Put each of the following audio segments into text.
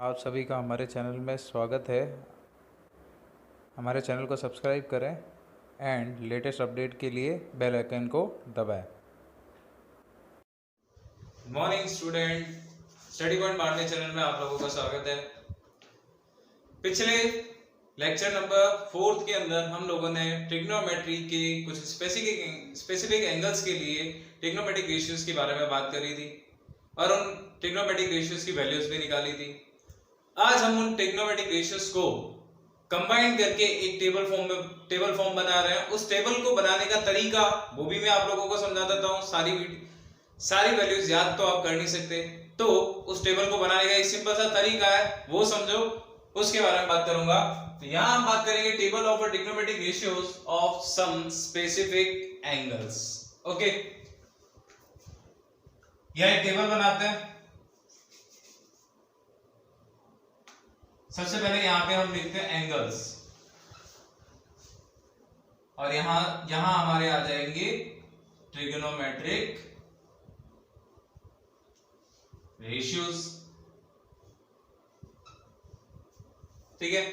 आप सभी का हमारे चैनल में स्वागत है। हमारे चैनल को सब्सक्राइब करें एंड लेटेस्ट अपडेट के लिए बेल आइकन को दबाएं। मॉर्निंग स्टूडेंट, स्टडी पॉइंट बांटने चैनल में आप लोगों का स्वागत है। पिछले लेक्चर नंबर 4 के अंदर हम लोगों ने ट्रिग्नोमेट्री के कुछ स्पेसिफिक एंगल्स के लिए ट्रिग्नोमेट्रिक रेशियोज के बारे में बात करी थी और उन ट्रिग्नोमेट्रिक रेशियोज की वैल्यूज भी निकाली थी। आज हम उन ट्रिग्नोमेट्रिक रेशियोज को कंबाइन करके एक टेबल फॉर्म बना रहे हैं। उस टेबल को बनाने का तरीका वो भी मैं आप लोगों को समझा देता हूँ। सारी वैल्यूज याद तो आप कर नहीं सकते, तो उस टेबल को बनाने का एक सिंपल सा तरीका है, वो समझो, उसके बारे में बात करूंगा। तो यहां हम बात करेंगे table of trigonometric ratios of some specific angles. Okay, यह एक टेबल बनाते हैं। सबसे पहले यहां पे हम लिखते हैं एंगल्स और यहां हमारे आ जाएंगे ट्रिग्नोमेट्रिक रेशियोज। ठीक है,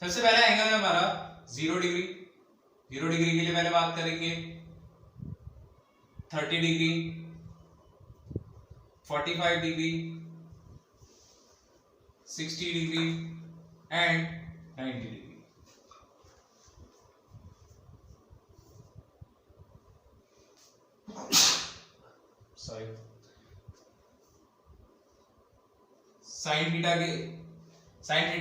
सबसे पहला एंगल है हमारा 0 डिग्री। 0 डिग्री के लिए पहले बात करेंगे 30 degree, 45 degree, 60 degree and 90 degree. Sorry, sine theta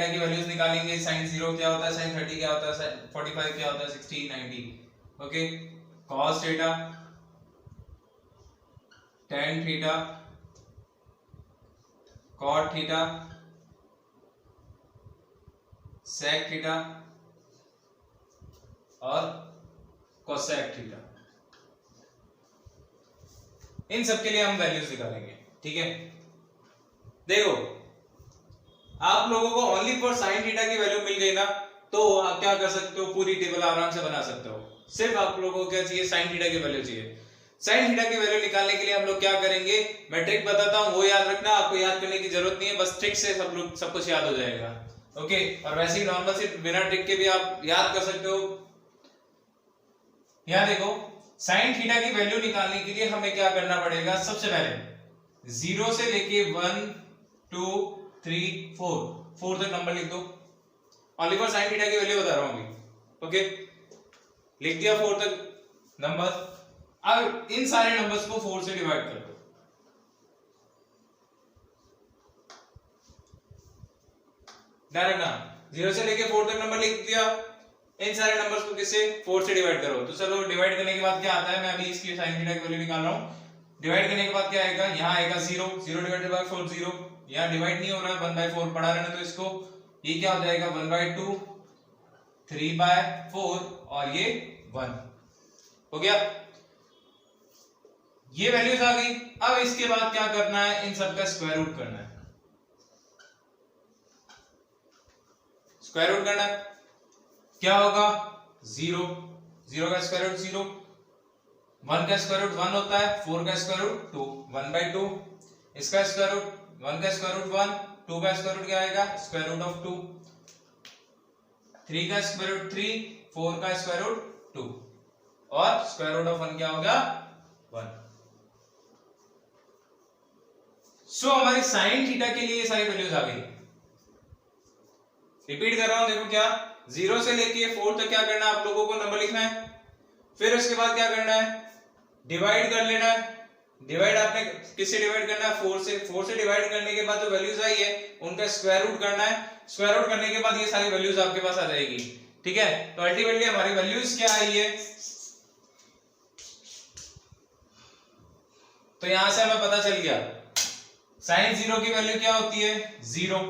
की वैल्यूज निकालेंगे। साइन 0 क्या होता है, साइन 30 क्या होता है, साइन 45 क्या होता है, 60, 90। Okay, cos theta, tan theta, cot theta, sec theta और cosec थीटा, इन सब के लिए हम वैल्यूज निकालेंगे। ठीक है, देखो आप लोगों को ओनली फॉर साइन थीटा की वैल्यू मिल गई ना, तो आप क्या कर सकते हो, पूरी टेबल आराम से बना सकते हो। सिर्फ आप लोगों को क्या चाहिए, साइन थीटा की वैल्यू चाहिए। साइन थीटा की वैल्यू निकालने के लिए हम लोग क्या करेंगे, मैं ट्रिक बताता हूं, वो याद रखना, आपको याद करने की जरूरत नहीं है, बस ट्रिक से सब कुछ याद हो जाएगा। ओके, और वैसे ही नॉर्मल से बिना ट्रिक के भी आप याद कर सकते हो। यहां देखो, साइन थीटा की वैल्यू निकालने के लिए हमें क्या करना पड़ेगा, सबसे पहले 0 से लेके 1 2 3 4 तक नंबर लिख दो। ओनली फॉर साइन थीटा की वैल्यू बता रहा हूं अभी। ओके, लिख दिया 4 तक नंबर। अब इन सारे नंबर्स को 4 से डिवाइड कर दो। डायरेक्ट ना, 0 से लेके 4 तक नंबर लिख दिया। इन सारे नंबर्स को किससे, 4 से डिवाइड करो। तो चलो, डिवाइड करने के बाद क्या आता है, मैं अभी इसकी साइन थीटा की वैल्यू निकाल रहा हूं। डिवाइड करने के बाद क्या आएगा, यहां आएगा 0 डिवाइडेड बाय 4 0। यहां डिवाइड नहीं हो रहा है, 1/4 पढ़ा रहना, तो इसको ये क्या हो जाएगा, 1/2, 3/4 और ये 1 हो गया। ये वैल्यूज आ गई। अब इसके बाद क्या करना है, इन सब का स्क्वायर रूट करना है। स्क्वायर रूट करना है, क्या होगा, 0 का स्क्वायर रूट 0, 1 का स्क्वायर रूट 1 होता है, 4 का स्क्वायर रूट 2, 1/2, इसका स्क्वायर रूट 1 का स्क्वायर रूट 1, 2 का स्क्वायर रूट क्या आएगा, स्क्वायर रूट ऑफ 2, 3 का स्क्वायर रूट 3, 4 का स्क्वायर रूट 2 और स्क्वायर रूट ऑफ 1 क्या होगा, 1। सो हमारी साइन थीटा के लिए ये सारी वैल्यूज आ गई। रिपीट कर रहा हूं, देखो क्या, 0 से लेके 4 तक क्या करना है, आप लोगों को नंबर लिखना है। फिर उसके बाद क्या करना है, डिवाइड कर लेना है। डिवाइड आपने किससे डिवाइड करना है, 4 से डिवाइड करने के बाद जो वैल्यूज आई है उनका स्क्वायर रूट करना है। स्क्वायर रूट करने के बाद ये सारी वैल्यूज आपके पास आ जाएगी। ठीक है, तो अल्टीमेटली हमारी वैल्यूज क्या आई है, तो यहां से हमें पता चल गया साइन 0 की वैल्यू क्या होती है, 0।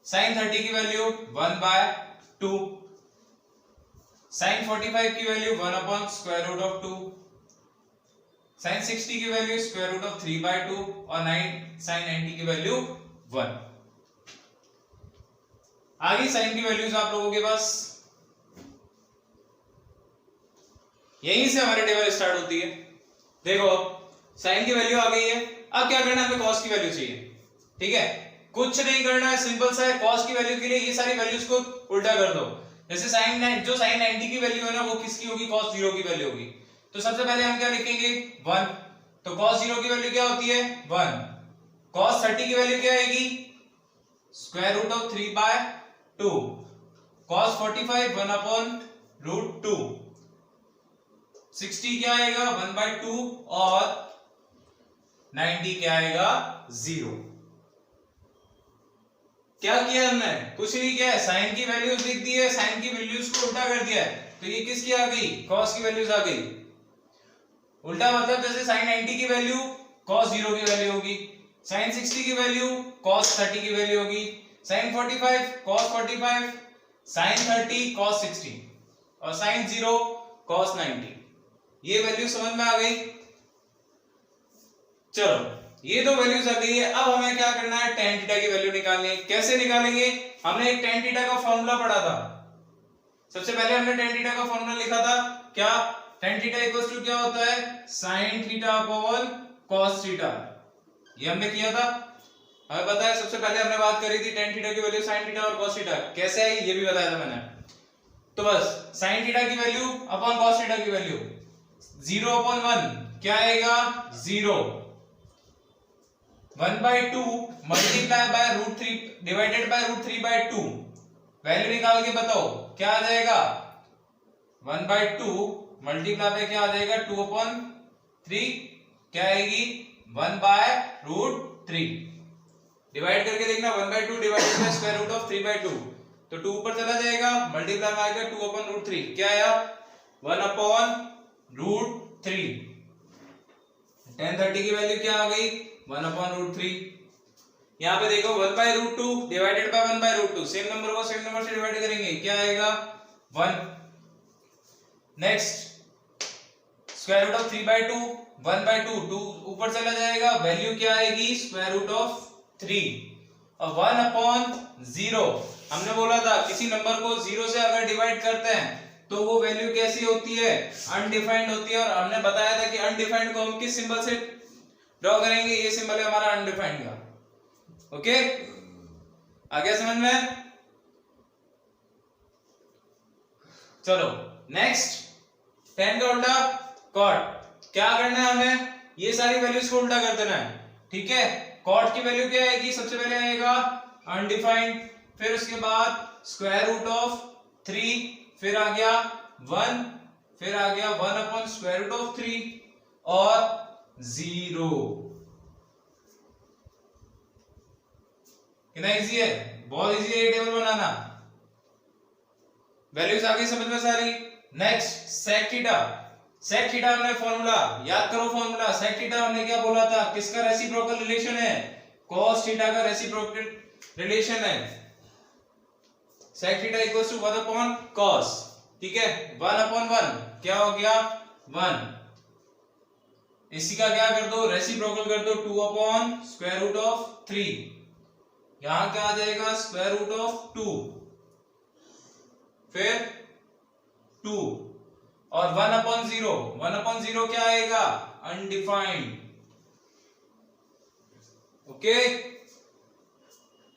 साइन 30 की वैल्यू 1/2, साइन 45 की वैल्यू 1/स्क्वायर रूट ऑफ 2, साइन 60 की वैल्यू स्क्वायर रूट ऑफ 3/2 और साइन 90 की वैल्यू 1। आ गई साइन की वैल्यूज आप लोगों के पास। यहीं से हमारी टेबल स्टार्ट होती है। देखो, साइन की वैल्यू आ गई है, अब क्या करना है, हमें कॉस की वैल्यू चाहिए। ठीक है, कुछ नहीं करना है, सिंपल सा है। cos की वैल्यू के लिए ये सारी वैल्यूज को उल्टा कर दो। जैसे जो sin 90 की वैल्यू है ना वो किसकी होगी, cos 0 की वैल्यू होगी। तो सबसे पहले हम क्या लिखेंगे 1, तो cos 0 की वैल्यू क्या होती है 1। cos 30 की वैल्यू क्या आएगी स्क्वायर रूट ऑफ 3/2। cos 45 1/√2। 60 क्या आएगा 1/2 और 90 क्या आएगा 0। क्या किया हमने, कुछ नहीं किया है, साइन की वैल्यूज लिख दी है, साइन की वैल्यूज को उल्टा कर दिया है, तो ये किसकी आ गई cos की वैल्यूज आ गई। उल्टा मतलब जैसे sin 90 की वैल्यू cos 0 की वैल्यू होगी, sin 60 की वैल्यू cos 30 की वैल्यू होगी, sin 45 cos 45, sin 30 cos 60 और sin 0 cos 90। ये वैल्यू समझ में आ गई। चलो ये तो वैल्यूज आ गई है, अब हमें क्या करना है tan थीटा की वैल्यू निकालनी है। कैसे निकालेंगे, हमने एक tan थीटा का फॉर्मूला पढ़ा था। सबसे पहले हमने tan थीटा का फॉर्मूला लिखा था, क्या tan थीटा इक्वल्स टू क्या होता है sin theta upon cos theta. ये हमने किया था, हमें पता है। सबसे पहले हमने बात करी थी tan थीटा की वैल्यू sin थीटा और cos थीटा कैसे आई ये भी बताया था मैंने। तो बस sin थीटा की वैल्यू अपॉन cos थीटा की वैल्यू 0/1 क्या आएगा 0, 1/2 multiply by √3 divided by √3/2। Value निकाल के बताओ क्या आ जाएगा 1/2 मल्टीप्लाई बाय क्या आ जाएगा 2/3 क्या आएगी 1/√3। डिवाइड करके देखना 1/2 divided by square root of 3/2, तो 2 ऊपर चला जाएगा, मल्टीप्लाई में आएगा 2/√3 क्या आया 1/√3। tan 30 की वैल्यू क्या आ गई 1/√3। यहाँ पे देखो 1/√2 डिवाइडेड बाय 1/√2, सेम नंबर को सेम नंबर से डिवाइड करेंगे क्या आएगा 1। नेक्स्ट स्क्वायर रूट ऑफ 3/2 1/2, 2 ऊपर चला जाएगा, वैल्यू क्या आएगी स्क्वायर रूट ऑफ 3 और 1/0। हमने बोला था किसी नंबर को 0 से अगर डिवाइड करते हैं तो वो वैल्यू कैसी होती है अनडिफाइंड होती है। और हमने बताया था कि अनडिफाइंड को हम किस सिंबल से ड्रॉ करेंगे, ये सिंबल है हमारा अनडिफाइंड का। ओके आ गया समझ में। चलो नेक्स्ट tan का उल्टा cot। क्या करना है हमें ये सारी वैल्यूज को उल्टा कर देना है, ठीक है। cot की वैल्यू क्या आएगी, सबसे पहले आएगा अनडिफाइंड, फिर उसके बाद स्क्वायर रूट ऑफ 3, फिर आ गया 1, फिर आ गया 1/√3 और 0। कितना इजी है, बहुत इजी है ये टेबल बनाना। वैल्यूज आ गई समझ में सारी। Next sec theta. sec theta हमने फॉर्मूला याद करो, फॉर्मूला sec थीटा हमने क्या बोला था, किसका रेसिप्रोकल रिलेशन है cos थीटा का रेसिप्रोकल रिलेशन है। sec theta equals to 1/cos, ठीक है 1/1 क्या हो गया 1। इसी का क्या कर दो रेसिप्रोकल कर दो 2/√3, यहां क्या आ जाएगा स्क्वायर रूट ऑफ 2, फिर 2 और 1/0, 1/0 क्या आएगा अनडिफाइंड। ओके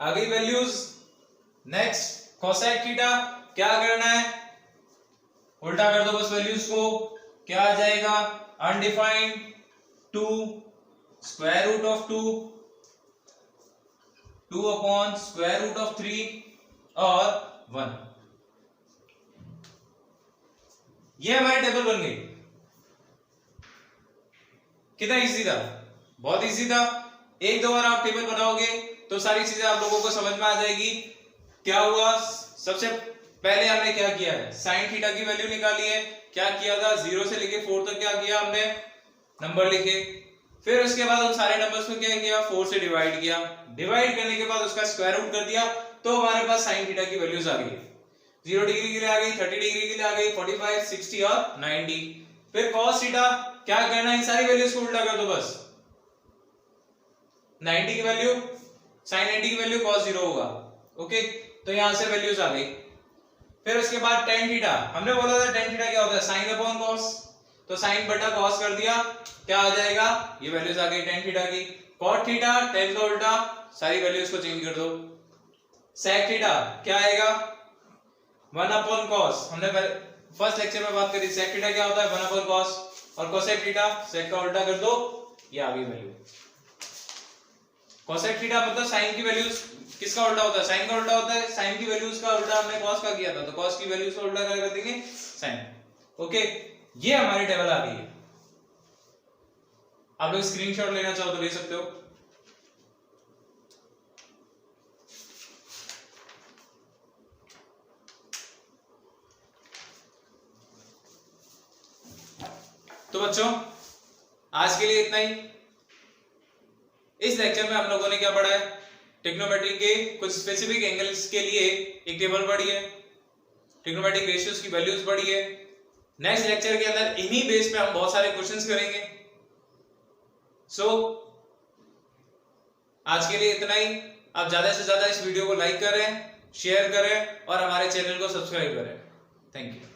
आ गई वैल्यूज। नेक्स्ट cosec थीटा क्या करना है उल्टा कर दो बस वैल्यूज को, क्या आ जाएगा अनडिफाइंड 2 स्क्वायर रूट ऑफ 2, 2/√3 और 1। ये हमारी टेबल बन गई। कितना इजी था, बहुत इजी था। एक दो बार आप टेबल बनाओगे तो सारी चीजें आप लोगों को समझ में आ जाएगी। क्या हुआ, सबसे पहले हमने क्या किया है sin थीटा की वैल्यू निकाली है। क्या किया था 0 से लेके 4 तक क्या किया हमने नंबर लिखे, फिर उसके बाद उन सारे नंबर्स को क्या किया 4 से डिवाइड किया, डिवाइड करने के बाद उसका स्क्वायर रूट कर दिया, तो हमारे पास sin थीटा की वैल्यूज आ गई। 0 डिग्री के लिए आ गई, 30 डिग्री के लिए आ गई, 45, 60 और 90। फिर cos थीटा क्या करना है इन सारी वैल्यूज को उल्टा कर दो बस। 90 की वैल्यू sin 90 की वैल्यू cos 0 होगा। ओके तो यहां से वैल्यूज आ गई। फिर उसके बाद tan थीटा, हमने बोला था tan थीटा क्या होता है sin अपॉन cos, तो sin बटा cos कर दिया, क्या आ जाएगा ये वैल्यूज आ गई tan थीटा की। cot थीटा tan का उल्टा, सारी वैल्यूज को चेंज कर दो। sec थीटा क्या आएगा 1 अपॉन cos, हमने फर्स्ट लेक्चर में बात करी। sec थीटा क्या होता है 1 अपॉन cos, और cosec थीटा sec का उल्टा कर दो, ये आ गई वैल्यू। cosec थीटा मतलब sin की वैल्यूज किसका उल्टा होता है, sin का उल्टा होता है। sin की वैल्यूज का उल्टा हमने cos का किया था, तो cos की वैल्यूज का उल्टा क्या कर देंगे sin। ओके, ये हमारी टेबल आ गई है। आप लोग स्क्रीनशॉट लेना चाहो तो ले सकते हो। तो बच्चों आज के लिए इतना ही। इस लेक्चर में हम लोगों ने क्या पढ़ा है, ट्रिग्नोमेट्री के कुछ स्पेसिफिक एंगल्स के लिए एक टेबल पढ़ी है, ट्रिग्नोमेट्रिक रेशियोज की वैल्यूज पढ़ी है। नेक्स्ट लेक्चर के अंदर इन्हीं बेस पे हम बहुत सारे क्वेश्चंस करेंगे। सो आज के लिए इतना ही। आप ज्यादा से ज्यादा इस वीडियो को लाइक करें, शेयर करें और हमारे चैनल को सब्सक्राइब करें। Thank you.